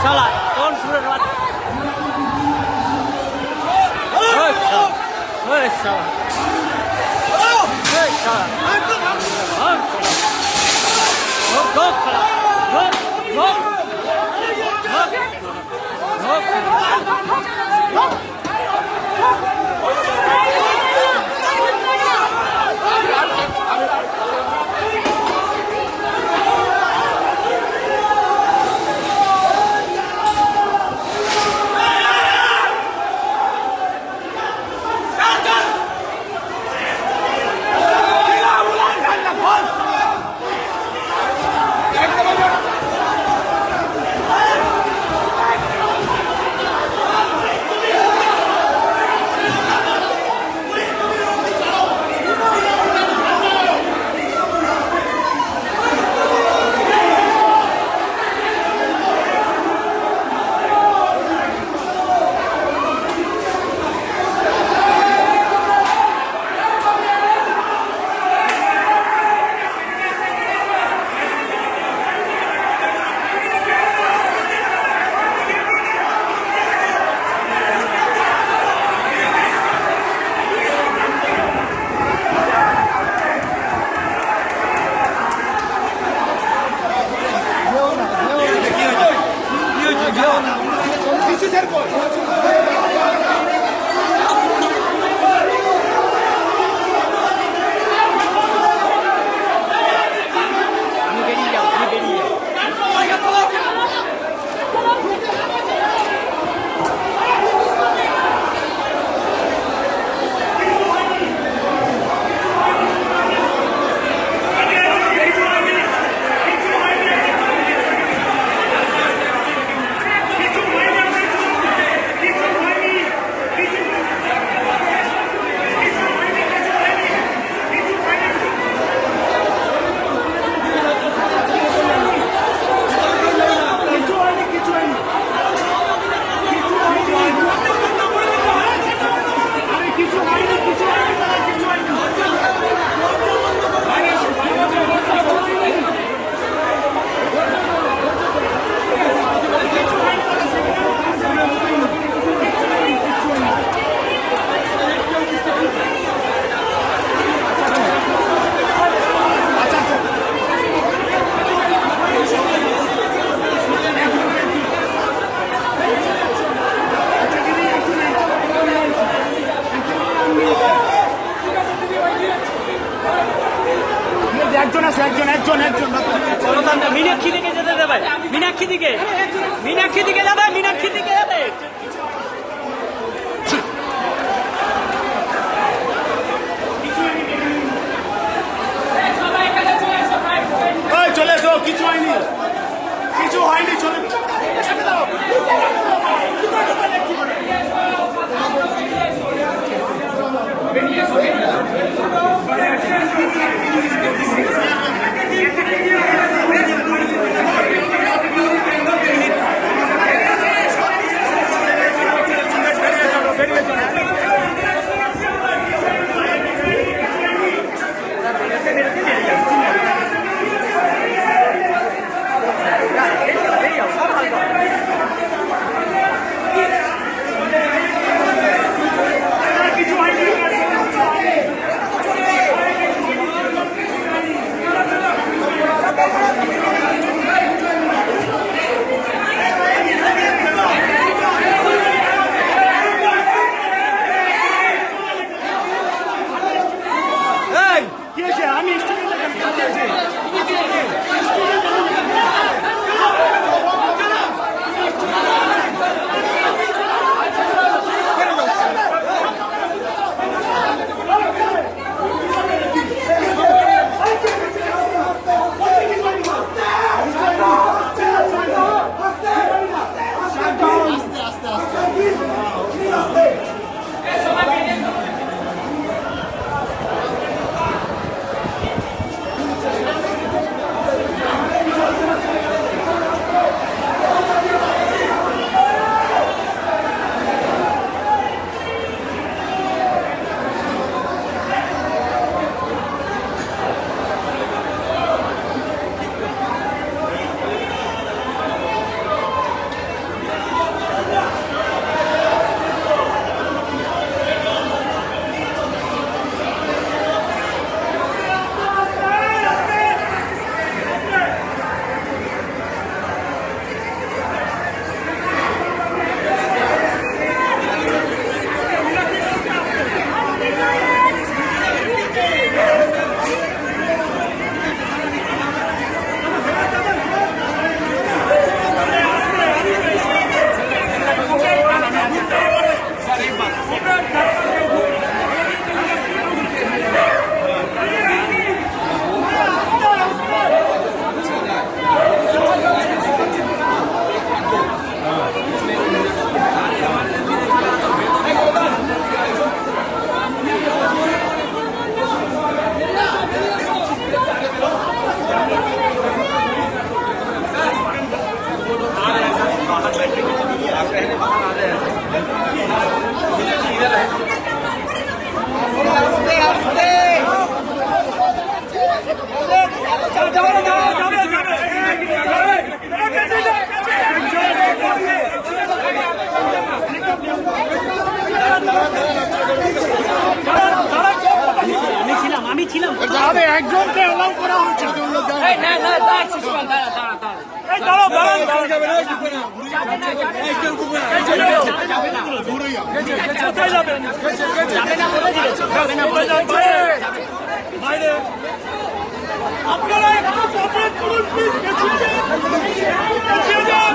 শালা কোন সুরের বাচ্চা ওই শালা ওই শালা go শালা go मीनाक्षी दिखे যেতে দেবে मीनाक्षी দিকে যাবে मीनाक्षी দিকে যাবে চলে এসো কিছু হয়নি চলে একজনকে অ্যালাউ করা হচ্ছে এই না না দাঁড়া সুশমান দাঁড়া দাঁড়া দাঁড়া এই দাঁড়াও দাঁড়াও যাবে না এই কেউ যাবে না কোথায় যাবেন যাবে না বলে দিয়েছে যাবে না বলে দিয়েছে বাইরে আপনারা একটু কোঅপারেট করুন প্লিজ পিছিয়ে যান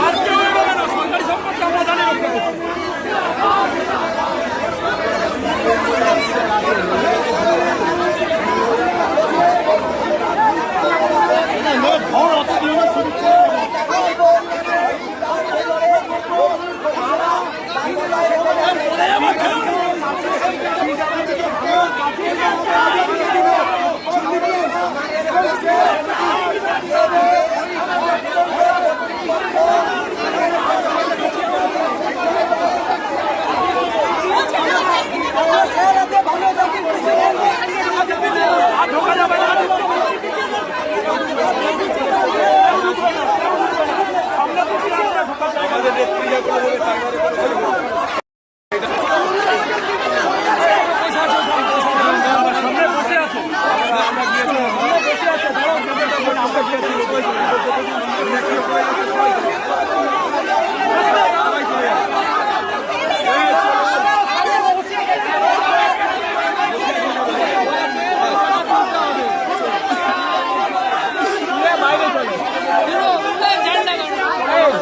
আজকে হবে না সরকারি সম্পত্তি আমরা জানি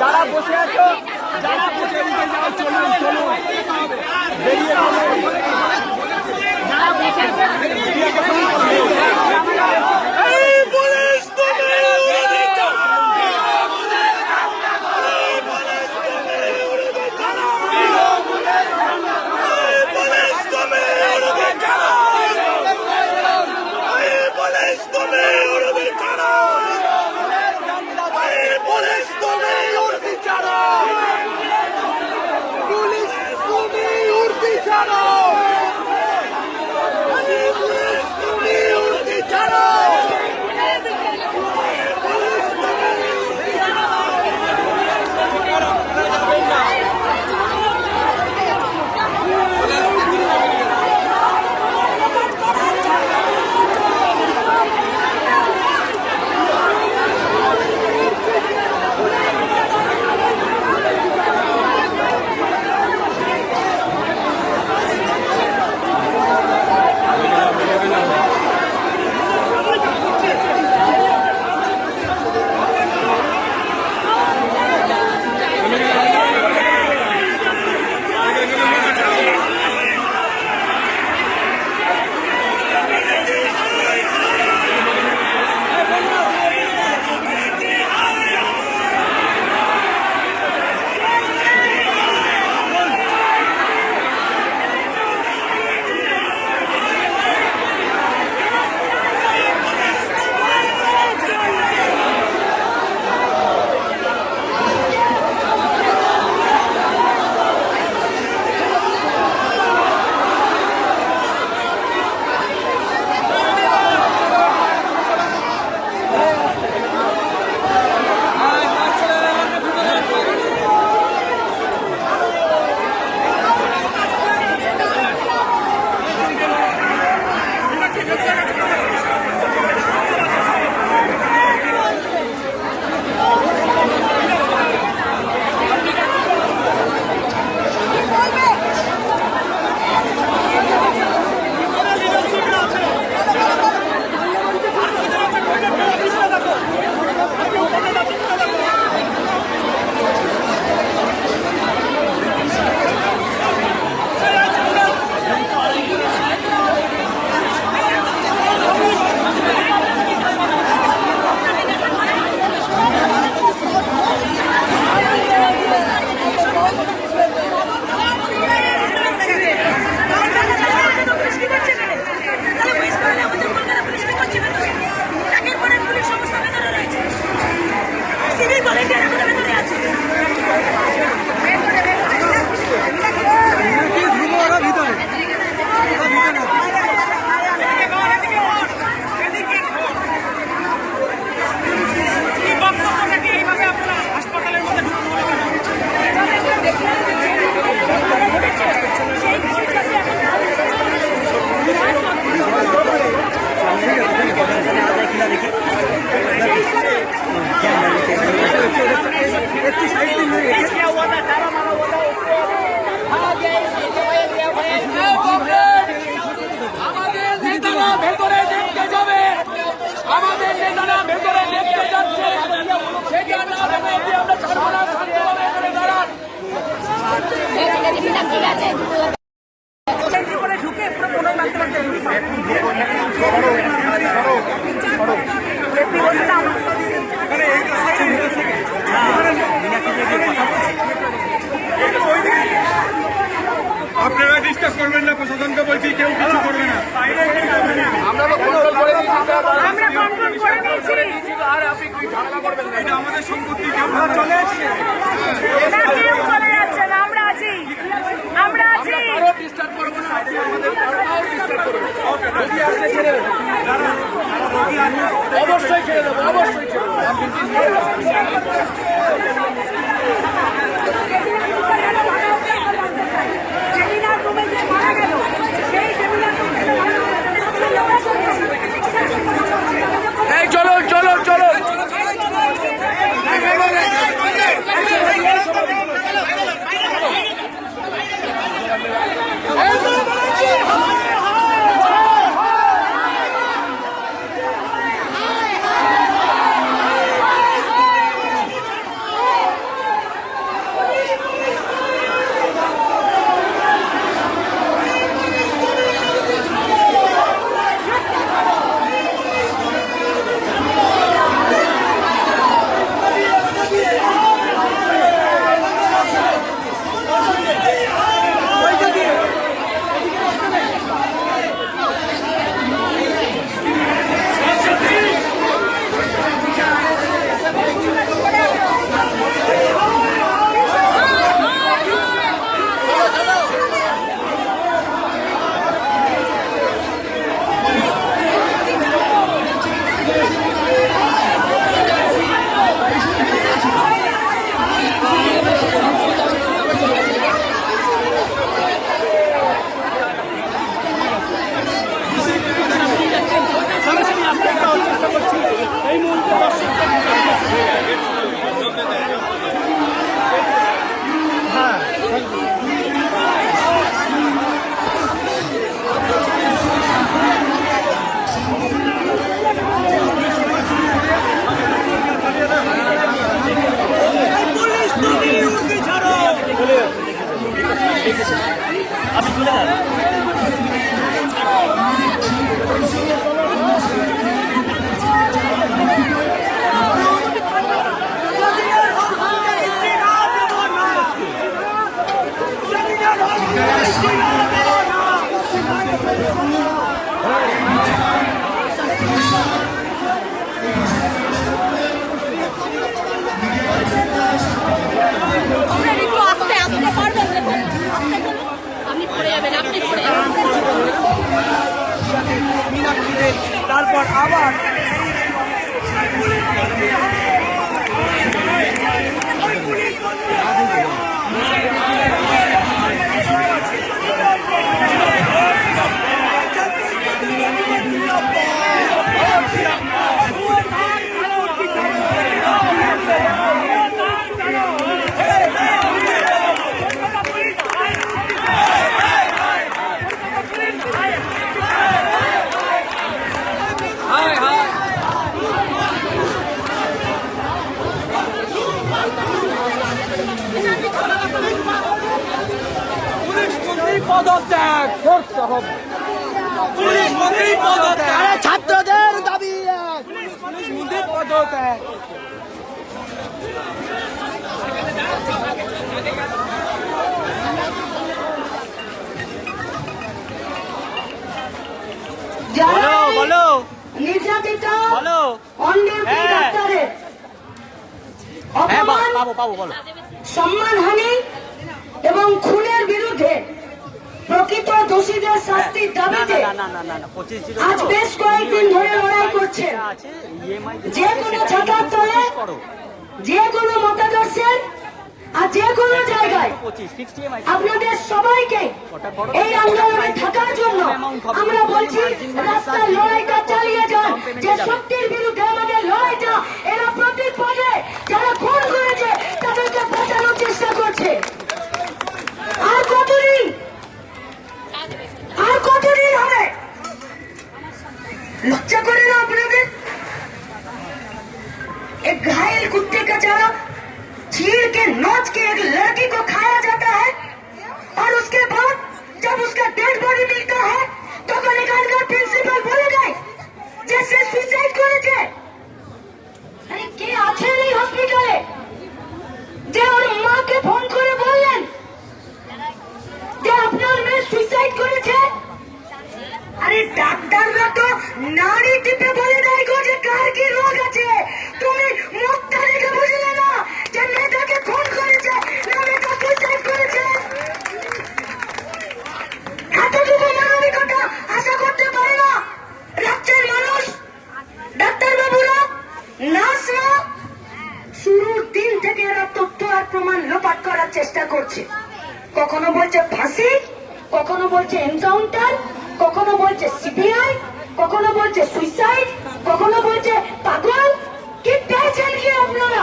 যারা বসে আছো যারা বসে চলুন চলুন বেরিয়ে যারা বসে পুলিশ এটা আমাদের সম্পত্তি, আমরা চলে এসেছি। চলে যাচ্ছেন, আমরা আছি, আমরা আছি। ডিস্টার্ব করবো না, আপনি আমাদের ডিস্টার্ব করবেন। রোগী আসলে ছেড়ে দেবো, অবশ্যই ছেড়ে দেবো, অবশ্যই ছেড়ে দেবো। চলো চলো চলো, তারপর আবার পদত্যাগ করতে হবে, পুলিশ মন্ত্রী পদত্যাগ, ছাত্রদের দাবি পুলিশ মন্ত্রী পদত্যাগ। বলো নির্যাতিত বলো, সম্মানহানি এবং খুনের বিরুদ্ধে প্রকৃত দোষীদের শাস্তির দাবিতে আজ বেশ কয়েকদিন ধরে লড়াই করছে। যে কোনো ছাতার তলে, যে কোনো মতাদর্শের আর যে কোনো জায়গায় আপনাদের সবাইকে এই আন্দোলনে থাকার জন্য আমরা বলছি, রাস্তার লড়াইটা চালিয়ে যান। যে শক্তির বিরুদ্ধে আমাদের লড়াইটা, এরা প্রতি পদে যারা খুন করেছে তাদেরকে বাঁচানোর চেষ্টা করছে। আর কতদিন, আর কতদিন হবে? লজ্জা করে না আপনাদের? एक घायल कुत्ते का चारा चीर के नोच के एक लड़की को खाया जाता है और उसके बाद जब उसका डेड बॉडी मिलता है तो कलेक्टर प्रिंसिपल बोले गए जैसे सुसाइड করেছে। আরে কে আছেন এই হসপিটালে যে ওর মাকে ফোন করে বললেন যে আপনার মেয়ে সুইসাইড করেছে? আরে ডাক্তাররা তো নাড়ি টিপে বলে দেয় গো যে কার কি রোগ আছে, তুমি থেকে এরা তথ্য আর প্রমাণ লোপাট করার চেষ্টা করছে। কখনো বলছে ফাঁসি, কখনো বলছে এনকাউন্টার, কখনো বলছে সিবিআই, কখনো বলছে সুইসাইড, কখনো বলছে পাগল। কি পেয়েছেন কি আপনারা?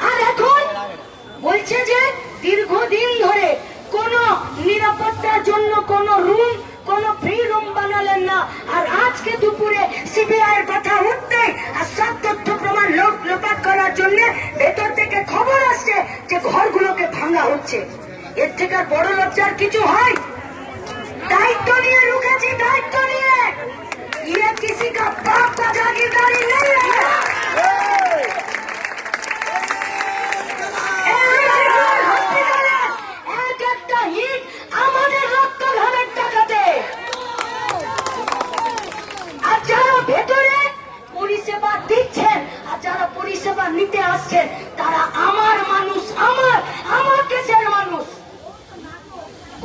আর এখন বলছে যে দীর্ঘদিন ধরে কোন নিরাপত্তার জন্য কোন রুম, কোন ফ্রি রুম বানালেন না। আর আজকে দুপুরে সিবিআই এর কথা উঠতে আর সব তথ্য প্রমাণ লোপাট করার জন্য ভেতর থেকে খবর আসছে যে ঘরগুলোকে ভাঙা হচ্ছে। এর থেকে আর বড় লজ্জার কিছু হয়? দায়িত্ব নিয়ে রুখেছি, দায়িত্ব নিয়ে। ये किसी का बाप का जागीरदारी नहीं है। এক একটা ইট আমাদের রক্ত ঘামের টাকাতে। আর যারা ভেতরে পরিষেবা দিচ্ছেন আর যারা পরিষেবা নিতে আসছেন তারা আমার মানুষ, আমার দেশের মানুষ।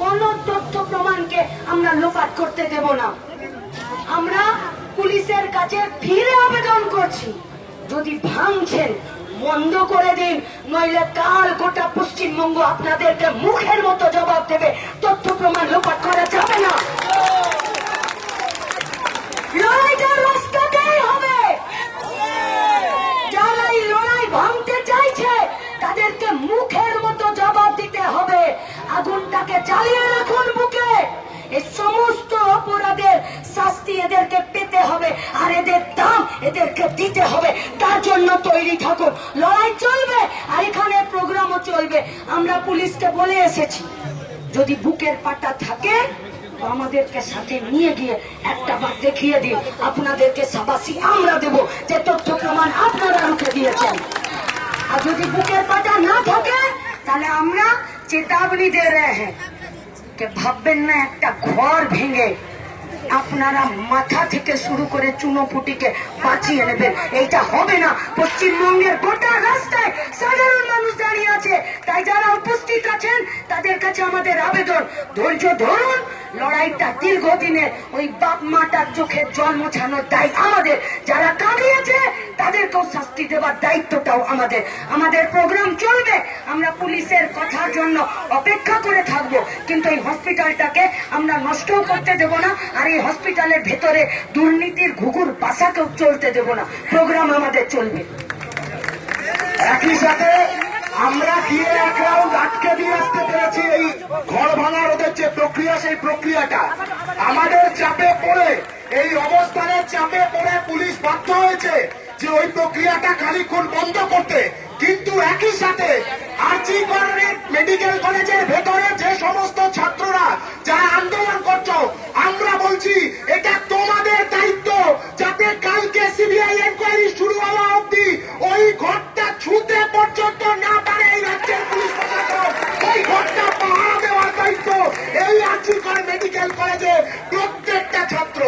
কোন তথ্য প্রমাণকে আমরা লোপাট করতে দেব না। আমরা পুলিশের কাছে ফিরে আবেদন করছি, যদি ভাঙছেন বন্ধ করে দিন, নইলে কাল গোটা পশ্চিমবঙ্গ আপনাদেরকে মুখের মতো জবাব দেবে। তথ্য প্রমাণ লোপাট করা যাবে না। লড়াইটা রাস্তাতেই হবে। যারা এই লড়াই ভাঙতে চাইছে তাদেরকে মুখের মতো জবাব দিতে হবে। আগুনটাকে জ্বালিয়ে রাখুন বুকে। এই সমস্ত অপরাধের শাস্তি এদেরকে পেতে হবে, আর এদের দাম এদেরকে দিতে হবে। তার জন্য তৈরি থাকুন। লড়াই চলবে আর এখানে প্রোগ্রামও চলবে। আমরা পুলিশকে বলে এসেছি, যদি বুকের পাটা থাকে তো আমাদেরকে সাথে নিয়ে গিয়ে একটা বার দেখিয়ে দিন। আপনাদেরকে শাবাশি আমরা দেব যে তথ্য প্রমাণ আপনারা রুখে দিয়েছেন। আর যদি বুকের পাটা না থাকে তাহলে আমরা চেতাবনী দে রহে হ্যাঁ, ভাববেন না একটা ঘর ভেঙে আপনারা মাথা থেকে শুরু করে চুনোপুটিকে বাঁচিয়ে নেবেন, এইটা হবে না। পশ্চিমবঙ্গের গোটা রাস্তায় সাধারণ মানুষ দাঁড়িয়ে আছে। তাই যারা উপস্থিত আছেন তাদের কাছে আমাদের আবেদন, ধৈর্য ধরুন। লড়াইটা দীর্ঘদিনের, ওই বাপ মাটার চোখের জল মোছানোর দায় আমাদের। যারা কাঁদিয়েছে তাদেরকেও শাস্তি দেওয়ার দায়িত্বটাও আমাদের। আমাদের প্রোগ্রাম চলবে, আমরা পুলিশের কথার জন্য অপেক্ষা করে থাকবো, কিন্তু এই হসপিটালটাকে আমরা নষ্টও করতে দেব না। আর এই হসপিটালের ভেতরে দুর্নীতির ঘুঘুর বাসাকেও চলতে দেব না। প্রোগ্রাম আমাদের চলবে। একই সাথে আমরা গিয়ে এক রাউন্ড আটকে দিয়ে আসতে পেরেছি। এই ঘর ভাঙার ওদের যে প্রক্রিয়া, সেই প্রক্রিয়াটা আমাদের চাপে পড়ে, এই অবস্থানের চাপে পড়ে পুলিশ বাধ্য হয়েছে যে ওই প্রক্রিয়াটা খানিকক্ষণ বন্ধ করতে। কিন্তু একই সাথে আরজি মেডিকেল কলেজের ভেতরে যে সমস্ত ছাত্ররা যারা আন্দোলন করছো, আমরা বলছি এটা তোমাদের দায়িত্ব, যাতে কালকে সিবিআই এনকোয়ারি শুরু হওয়া অব্দি ওই ঘরটা ছুতে পর্যন্ত না পারে এই রাজ্যের পুলিশ প্রশাসন। ওই ঘরটা পাহারা দেওয়ার দায়িত্ব এই আরজি মেডিকেল কলেজে প্রত্যেকটা ছাত্র।